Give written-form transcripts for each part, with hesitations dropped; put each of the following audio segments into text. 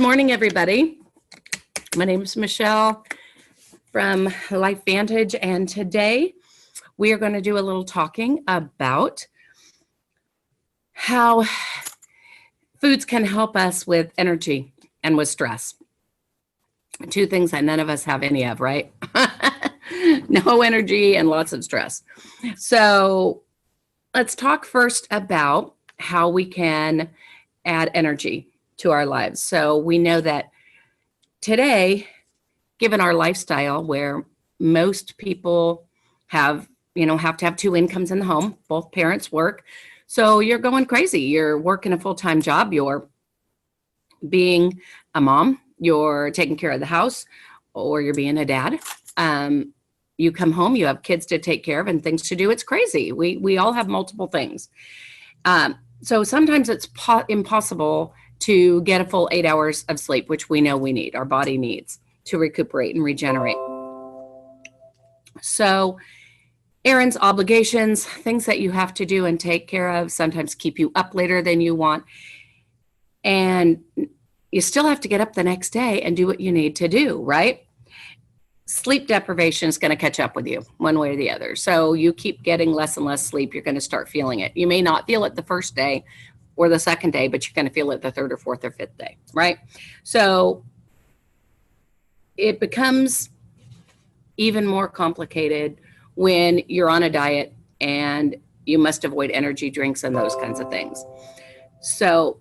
morning, everybody. My name is Michelle from LifeVantage, and today we are going to do a little talking about how foods can help us with energy and with stress. Two things that none of us have any of, right? No energy and lots of stress. So let's talk first about how we can add energy to our lives. So we know that today, given our lifestyle where most people have to have two incomes in the home, both parents work. So you're going crazy. You're working a full-time job. You're being a mom. You're taking care of the house, or you're being a dad. You come home, you have kids to take care of and things to do. It's crazy. We all have multiple things. So sometimes it's impossible to get a full 8 hours of sleep, which we know we need, our body needs to recuperate and regenerate. So errands, obligations, things that you have to do and take care of sometimes keep you up later than you want. And you still have to get up the next day and do what you need to do, right? Sleep deprivation is going to catch up with you one way or the other. So you keep getting less and less sleep, you're going to start feeling it. You may not feel it the first day or the second day, but you're going to feel it the third or fourth or fifth day, right? So it becomes even more complicated when you're on a diet and you must avoid energy drinks and those kinds of things. So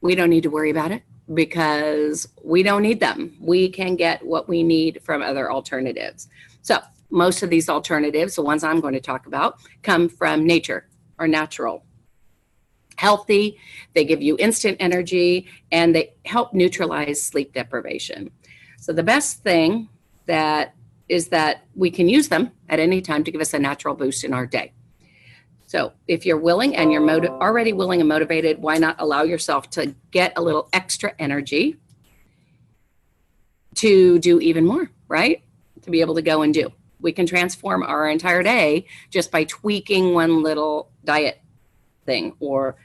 we don't need to worry about it because we don't need them. We can get what we need from other alternatives. So most of these alternatives, the ones I'm going to talk about, come from nature or natural. Healthy, they give you instant energy, and they help neutralize sleep deprivation. So the best thing that is that we can use them at any time to give us a natural boost in our day. So if you're willing and you're already willing and motivated, why not allow yourself to get a little extra energy to do even more, right? To be able to go and do. We can transform our entire day just by tweaking one little diet thing or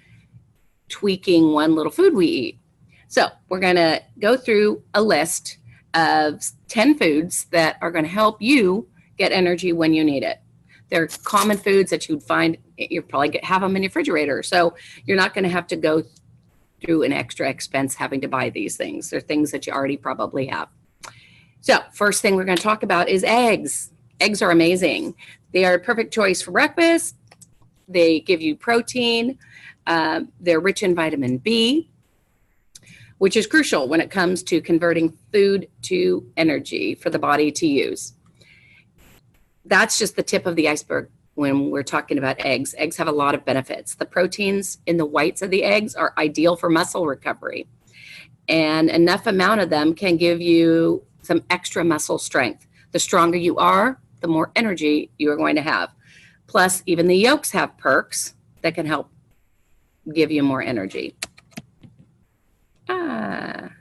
tweaking one little food we eat. So we're going to go through a list of 10 foods that are going to help you get energy when you need it. They're common foods that you'd find, you probably have them in your refrigerator. So you're not going to have to go through an extra expense having to buy these things. They're things that you already probably have. So first thing we're going to talk about is eggs. Eggs are amazing. They are a perfect choice for breakfast. They give you protein. They're rich in vitamin B, which is crucial when it comes to converting food to energy for the body to use. That's just the tip of the iceberg when we're talking about eggs. Eggs have a lot of benefits. The proteins in the whites of the eggs are ideal for muscle recovery, and enough amount of them can give you some extra muscle strength. The stronger you are, the more energy you are going to have. Plus, even the yolks have perks that can help give you more energy. Okay,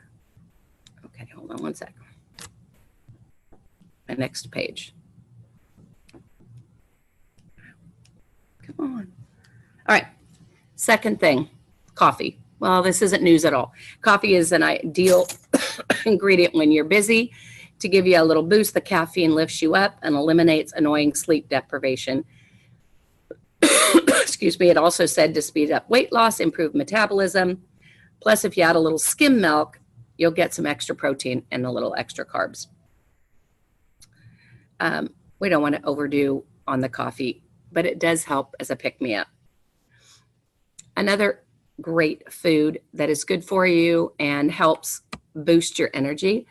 hold on one sec. My next page. Come on. All right. Second thing, coffee. Well, this isn't news at all. Coffee is an ideal ingredient when you're busy to give you a little boost. The caffeine lifts you up and eliminates annoying sleep deprivation. Excuse me. It also said to speed up weight loss, improve metabolism. Plus, if you add a little skim milk, you'll get some extra protein and a little extra carbs. We don't want to overdo on the coffee, but it does help as a pick-me-up. Another great food that is good for you and helps boost your energy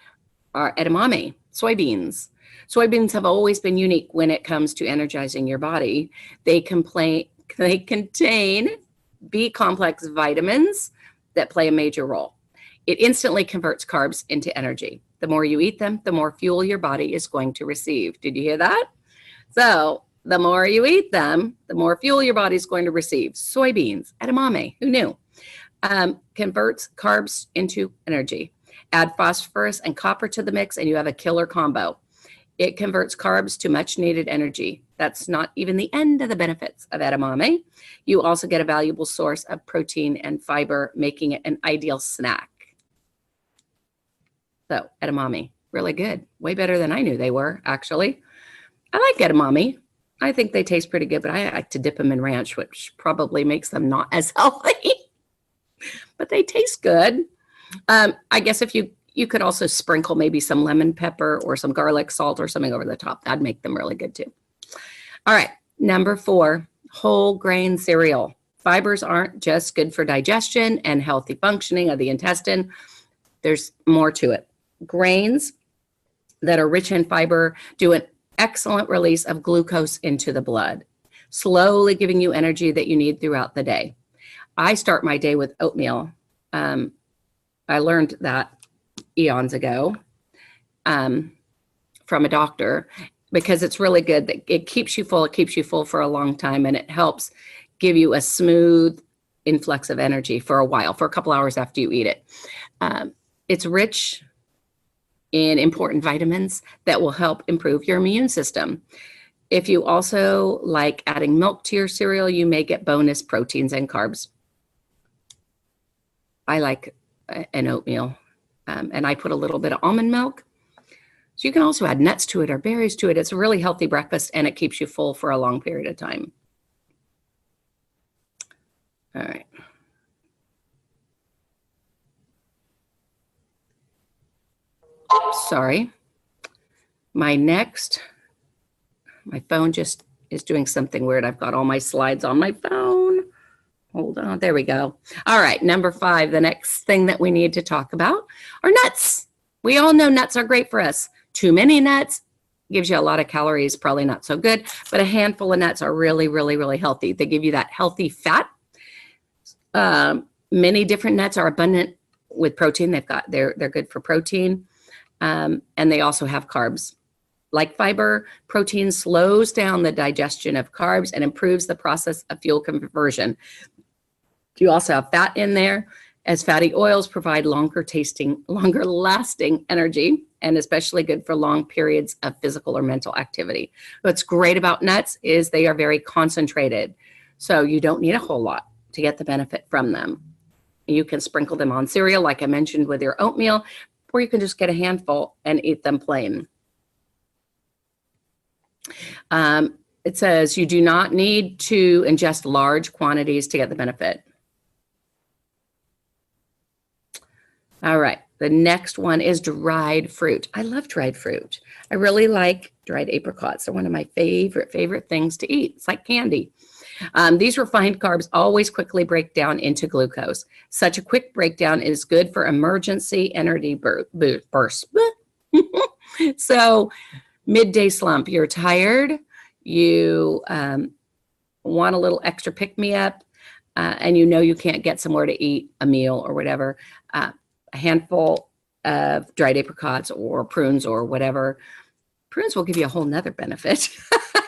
are edamame, soybeans. Soybeans have always been unique when it comes to energizing your body. They contain B-complex vitamins that play a major role. It instantly converts carbs into energy. The more you eat them, the more fuel your body is going to receive. Did you hear that? So the more you eat them, the more fuel your body is going to receive. Soybeans, edamame, who knew? Converts carbs into energy. Add phosphorus and copper to the mix and you have a killer combo. It converts carbs to much needed energy. That's not even the end of the benefits of edamame. You also get a valuable source of protein and fiber, making it an ideal snack. So edamame, really good. Way better than I knew they were, actually. I like edamame. I think they taste pretty good, but I like to dip them in ranch, which probably makes them not as healthy, but they taste good. I guess if you could also sprinkle maybe some lemon pepper or some garlic salt or something over the top. That'd make them really good too. All right, number 4, whole grain cereal. Fibers aren't just good for digestion and healthy functioning of the intestine. There's more to it. Grains that are rich in fiber do an excellent release of glucose into the blood, slowly giving you energy that you need throughout the day. I start my day with oatmeal. I learned that eons ago from a doctor because it's really good. That it keeps you full. It keeps you full for a long time, and it helps give you a smooth influx of energy for a while, for a couple hours after you eat it. It's rich in important vitamins that will help improve your immune system. If you also like adding milk to your cereal, you may get bonus proteins and carbs. I like an oatmeal, and I put a little bit of almond milk. So you can also add nuts to it or berries to it. It's a really healthy breakfast, and it keeps you full for a long period of time. All right. Sorry. My phone just is doing something weird. I've got all my slides on my phone. Hold on. There we go. All right. Number 5, the next thing that we need to talk about are nuts. We all know nuts are great for us. Too many nuts gives you a lot of calories, probably not so good, but a handful of nuts are really, really, really healthy. They give you that healthy fat. Many different nuts are abundant with protein. They're good for protein. And they also have carbs. Like fiber, protein slows down the digestion of carbs and improves the process of fuel conversion. You also have fat in there, as fatty oils provide longer lasting energy, and especially good for long periods of physical or mental activity. What's great about nuts is they are very concentrated. So you don't need a whole lot to get the benefit from them. You can sprinkle them on cereal, like I mentioned, with your oatmeal, or you can just get a handful and eat them plain. It says you do not need to ingest large quantities to get the benefit. All right, the next one is dried fruit. I love dried fruit. I really like dried apricots. They're one of my favorite things to eat. It's like candy. These refined carbs always quickly break down into glucose. Such a quick breakdown is good for emergency energy bursts. So midday slump, you're tired, you want a little extra pick-me-up, and you know you can't get somewhere to eat a meal or whatever. A handful of dried apricots or prunes or whatever. Prunes will give you a whole nother benefit.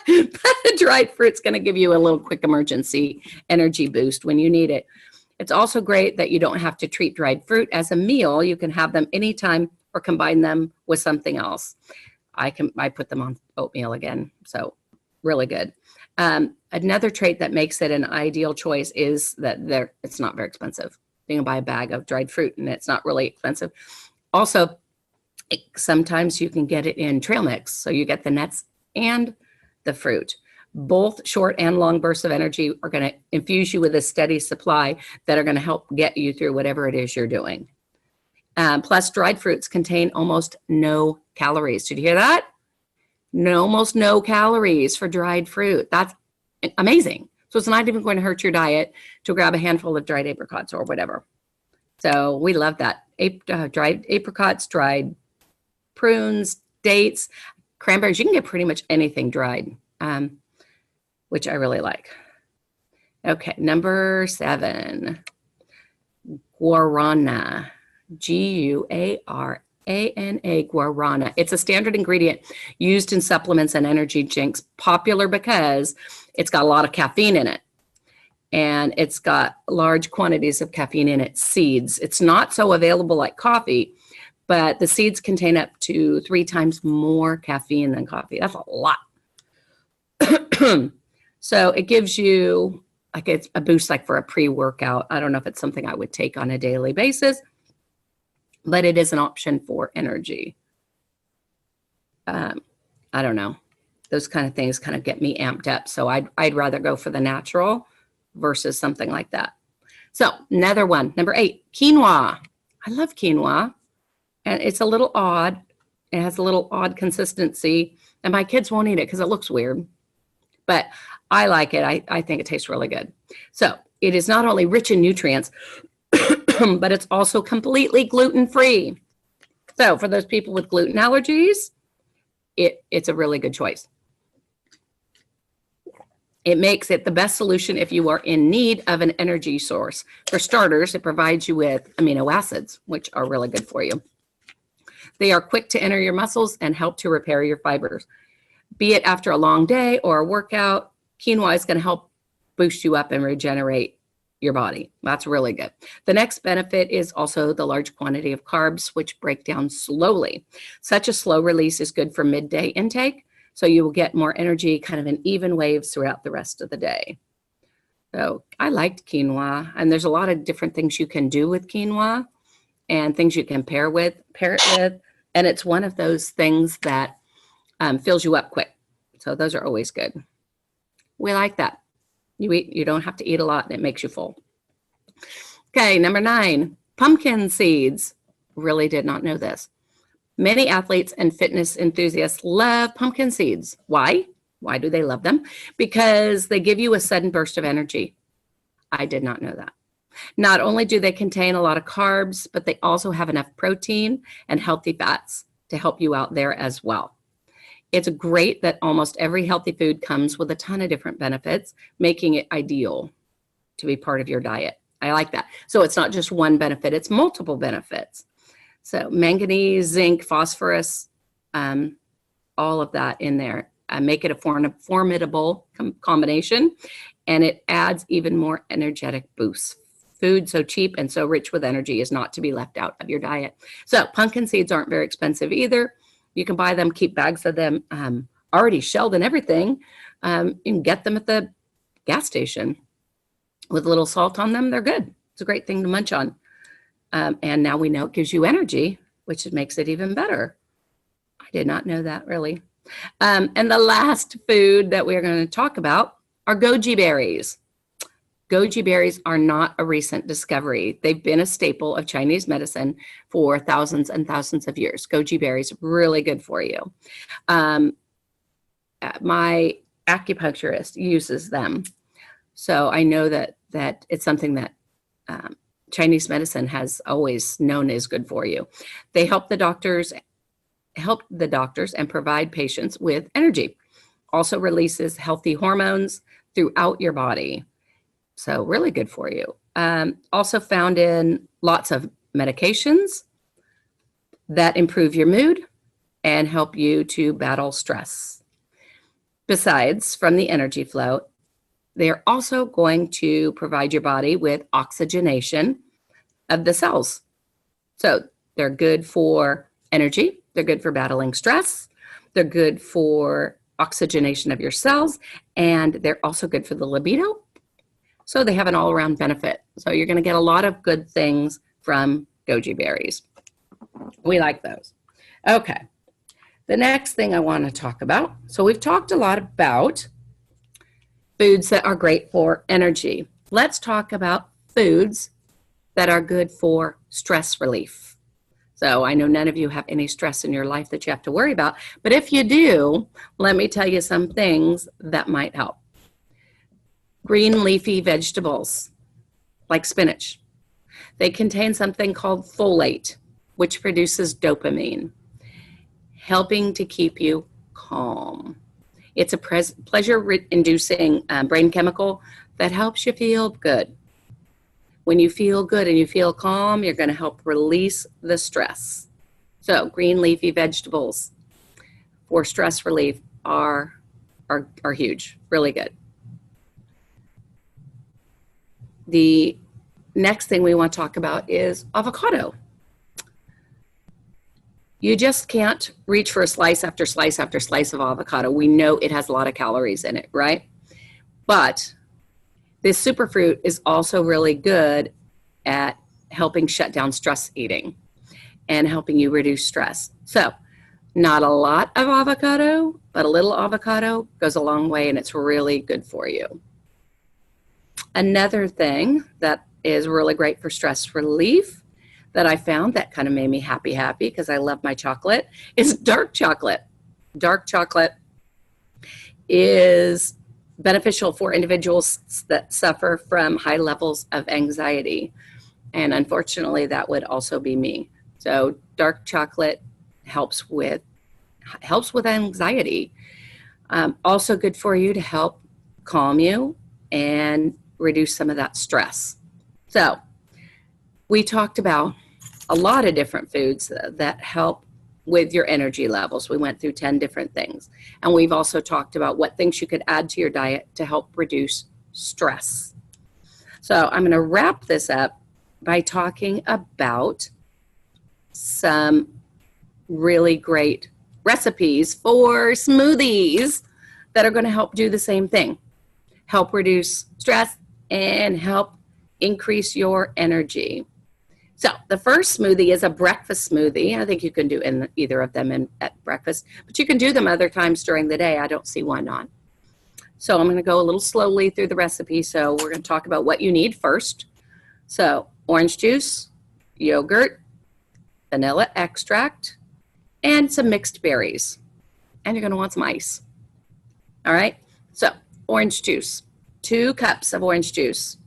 But dried fruit's going to give you a little quick emergency energy boost when you need it. It's also great that you don't have to treat dried fruit as a meal. You can have them anytime or combine them with something else. I put them on oatmeal again, so really good. Another trait that makes it an ideal choice is that it's not very expensive. You can buy a bag of dried fruit and it's not really expensive. Also, sometimes you can get it in trail mix, so you get the nuts and the fruit. Both short and long bursts of energy are going to infuse you with a steady supply that are going to help get you through whatever it is you're doing. Plus, dried fruits contain almost no calories. Did you hear that? Almost no calories for dried fruit. That's amazing. So it's not even going to hurt your diet to grab a handful of dried apricots or whatever. So we love that. Dried apricots, dried prunes, dates, cranberries. You can get pretty much anything dried, which I really like. Okay, number 7, guarana. Guarana, guarana. It's a standard ingredient used in supplements and energy drinks, popular because it's got a lot of caffeine in it. And it's got large quantities of caffeine in its seeds. It's not so available like coffee, but the seeds contain up to 3 times more caffeine than coffee. That's a lot. So it gives you like a boost like for a pre-workout. I don't know if it's something I would take on a daily basis, but it is an option for energy. I don't know. Those kind of things kind of get me amped up. So I'd rather go for the natural versus something like that. So another one, number 8, quinoa. I love quinoa, and it's a little odd. It has a little odd consistency, and my kids won't eat it because it looks weird, but I like it. I think it tastes really good. So it is not only rich in nutrients, but it's also completely gluten-free. So for those people with gluten allergies, it's a really good choice. It makes it the best solution if you are in need of an energy source. For starters, it provides you with amino acids, which are really good for you. They are quick to enter your muscles and help to repair your fibers. Be it after a long day or a workout, quinoa is going to help boost you up and regenerate your body. That's really good. The next benefit is also the large quantity of carbs, which break down slowly. Such a slow release is good for midday intake, so you will get more energy kind of in even waves throughout the rest of the day. So I liked quinoa, and there's a lot of different things you can do with quinoa and things you can pair it with. And it's one of those things that fills you up quick. So those are always good. We like that. You don't have to eat a lot and it makes you full. Okay, number 9, pumpkin seeds. Really did not know this. Many athletes and fitness enthusiasts love pumpkin seeds. Why? Why do they love them? Because they give you a sudden burst of energy. I did not know that. Not only do they contain a lot of carbs, but they also have enough protein and healthy fats to help you out there as well. It's great that almost every healthy food comes with a ton of different benefits, making it ideal to be part of your diet. I like that. So it's not just one benefit, it's multiple benefits. So manganese, zinc, phosphorus, all of that in there. Make it a formidable combination, and it adds even more energetic boosts. Food so cheap and so rich with energy is not to be left out of your diet. So pumpkin seeds aren't very expensive either. You can buy them, keep bags of them already shelled and everything. You can get them at the gas station with a little salt on them. They're good. It's a great thing to munch on. And now we know it gives you energy, which makes it even better. I did not know that, really. And the last food that we're going to talk about are goji berries. Goji berries are not a recent discovery. They've been a staple of Chinese medicine for thousands and thousands of years. Goji berries, really good for you. My acupuncturist uses them. So I know that it's something that Chinese medicine has always known is good for you. They help the doctors and provide patients with energy. Also releases healthy hormones throughout your body. So really good for you. Also found in lots of medications that improve your mood and help you to battle stress. Besides, from the energy flow, they're also going to provide your body with oxygenation of the cells. So they're good for energy. They're good for battling stress. They're good for oxygenation of your cells. And they're also good for the libido. So they have an all-around benefit. So you're going to get a lot of good things from goji berries. We like those. Okay. The next thing I want to talk about. So we've talked a lot about foods that are great for energy. Let's talk about foods that are good for stress relief. So I know none of you have any stress in your life that you have to worry about, but if you do, let me tell you some things that might help. Green leafy vegetables, like spinach. They contain something called folate, which produces dopamine, helping to keep you calm. It's a pleasure-inducing brain chemical that helps you feel good. When you feel good and you feel calm, you're going to help release the stress. So green leafy vegetables for stress relief are huge, really good. The next thing we want to talk about is avocado. You just can't reach for a slice after slice after slice of avocado. We know it has a lot of calories in it, right? But this superfruit is also really good at helping shut down stress eating. and helping you reduce stress. So not a lot of avocado, but a little avocado goes a long way, and it's really good for you. Another thing that is really great for stress relief that I found that kind of made me happy because I love my chocolate is dark chocolate. Dark chocolate is beneficial for individuals that suffer from high levels of anxiety. And unfortunately, that would also be me. So dark chocolate helps with anxiety. Also good for you to help calm you and reduce some of that stress. So we talked about a lot of different foods that help with your energy levels. We went through 10 different things. And we've also talked about what things you could add to your diet to help reduce stress. So I'm going to wrap this up by talking about some really great recipes for smoothies that are going to help do the same thing. Help reduce stress and help increase your energy. So the first smoothie is a breakfast smoothie. I think you can do either of them at breakfast, but you can do them other times during the day. I don't see why not. So I'm going to go a little slowly through the recipe. So we're going to talk about what you need first. So orange juice, yogurt, vanilla extract, and some mixed berries. And you're going to want some ice. All right. So orange juice, 2 cups of orange juice.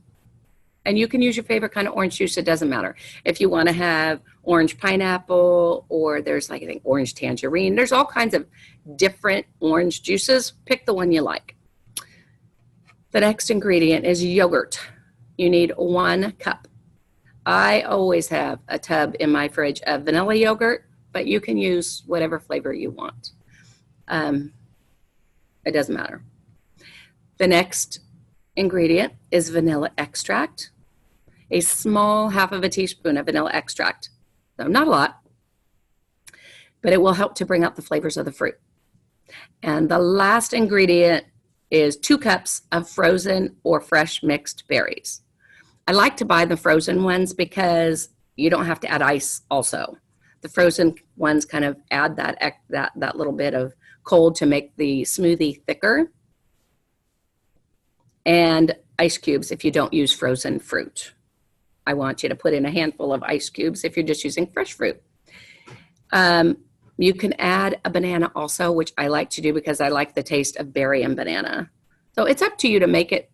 And you can use your favorite kind of orange juice. It doesn't matter. If you want to have orange pineapple, or there's like, I think, orange tangerine. There's all kinds of different orange juices. Pick the one you like. The next ingredient is yogurt. You need 1 cup. I always have a tub in my fridge of vanilla yogurt, but you can use whatever flavor you want. It doesn't matter. The next ingredient is vanilla extract. A small 1/2 teaspoon of vanilla extract. So not a lot, but it will help to bring out the flavors of the fruit. And the last ingredient is 2 cups of frozen or fresh mixed berries. I like to buy the frozen ones because you don't have to add ice also. The frozen ones kind of add that little bit of cold to make the smoothie thicker. And ice cubes if you don't use frozen fruit. I want you to put in a handful of ice cubes if you're just using fresh fruit. You can add a banana also, which I like to do because I like the taste of berry and banana. So it's up to you to make it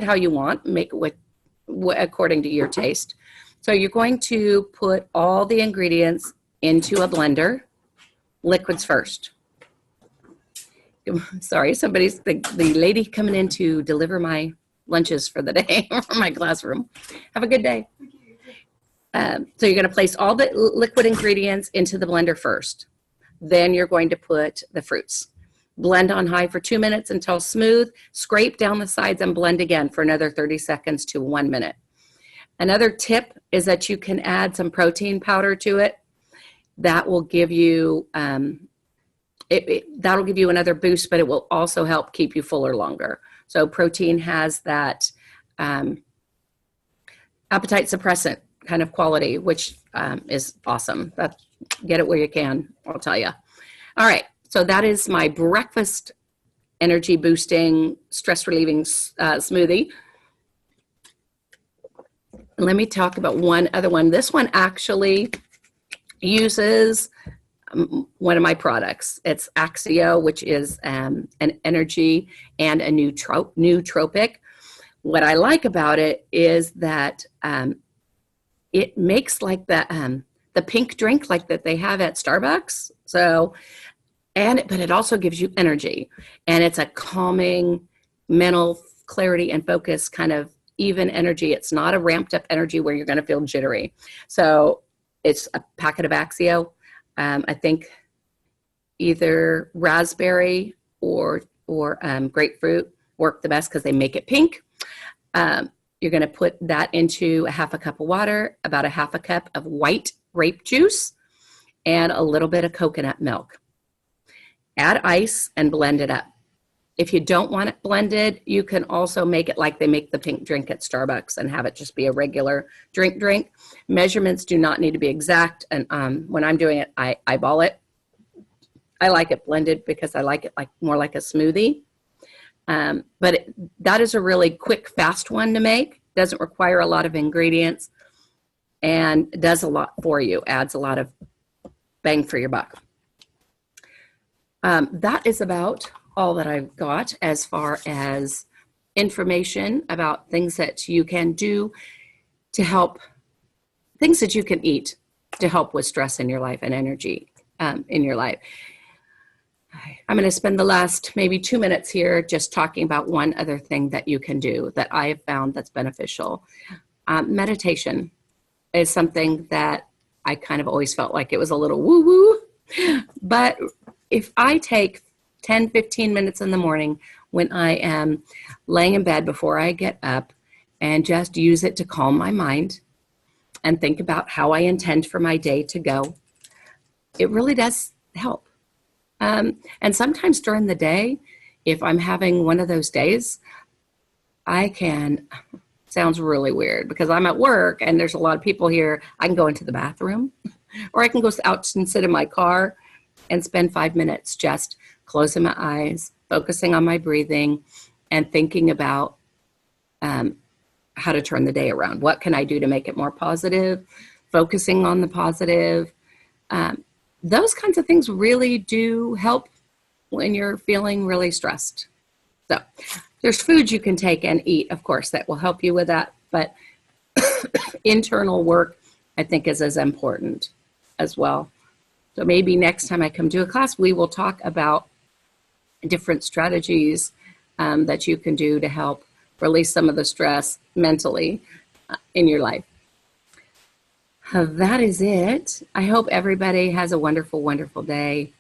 how you want, make it according to your taste. So you're going to put all the ingredients into a blender, liquids first. Sorry, somebody's the lady coming in to deliver my lunches for the day from my classroom. Have a good day. So you're going to place all the liquid ingredients into the blender first. Then you're going to put the fruits. Blend on high for 2 minutes until smooth. Scrape down the sides and blend again for another 30 seconds to 1 minute. Another tip is that you can add some protein powder to it. That will give you that'll give you another boost, but it will also help keep you fuller longer. So protein has that appetite suppressant kind of quality, which is awesome. Get it where you can, I'll tell you. All right, so that is my breakfast energy boosting, stress relieving smoothie. Let me talk about one other one. This one actually uses one of my products. It's Axio, which is an energy and a nootropic. What I like about it is that it makes like the pink drink like that they have at Starbucks. So, but it also gives you energy, and it's a calming, mental clarity and focus kind of even energy. It's not a ramped up energy where you're going to feel jittery. So it's a packet of Axio. I think either raspberry or grapefruit work the best because they make it pink. You're going to put that into a 1/2 cup of water, about a 1/2 cup of white grape juice, and a little bit of coconut milk. Add ice and blend it up. If you don't want it blended, you can also make it like they make the pink drink at Starbucks and have it just be a regular drink. Measurements do not need to be exact. And when I'm doing it, I eyeball it. I like it blended because I like it like more like a smoothie. But that is a really quick, fast one to make. Doesn't require a lot of ingredients and does a lot for you. Adds a lot of bang for your buck. That is about all that I've got as far as information about things that you can do to help, things that you can eat to help with stress in your life and energy in your life. I'm going to spend the last maybe 2 minutes here just talking about one other thing that you can do that I have found that's beneficial. Meditation is something that I kind of always felt like it was a little woo-woo, but if I take 10, 15 minutes in the morning when I am laying in bed before I get up and just use it to calm my mind and think about how I intend for my day to go, it really does help. And sometimes during the day, if I'm having one of those days, I can, sounds really weird because I'm at work and there's a lot of people here, I can go into the bathroom or I can go out and sit in my car and spend 5 minutes just closing my eyes, focusing on my breathing, and thinking about how to turn the day around. What can I do to make it more positive? Focusing on the positive. Those kinds of things really do help when you're feeling really stressed. So there's foods you can take and eat, of course, that will help you with that. But internal work, I think, is as important as well. So maybe next time I come to a class, we will talk about different strategies that you can do to help release some of the stress mentally in your life. That is it. I hope everybody has a wonderful, wonderful day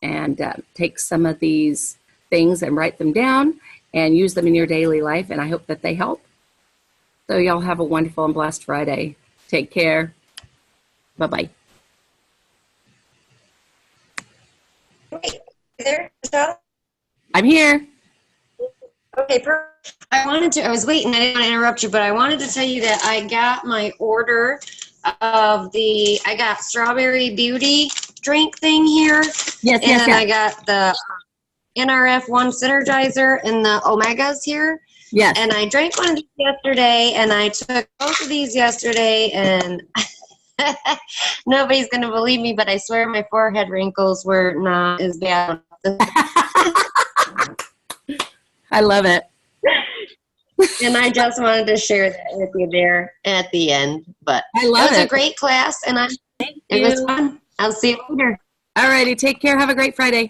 and take some of these things and write them down and use them in your daily life. And I hope that they help. So y'all have a wonderful and blessed Friday. Take care. Bye-bye. Wait, there, Michelle? I'm here. Okay, perfect. I was waiting, I didn't want to interrupt you, but I wanted to tell you that I got my order of I got strawberry beauty drink thing here. Yes, and then I got the NRF1 Synergizer and the Omegas here. Yes. And I drank one of these yesterday, and I took both of these yesterday, and nobody's going to believe me, but I swear my forehead wrinkles were not as bad. I love it. And I just wanted to share that with you there at the end. But I love it was it. a great class, and it was fun. I'll see you later. All righty. Take care. Have a great Friday.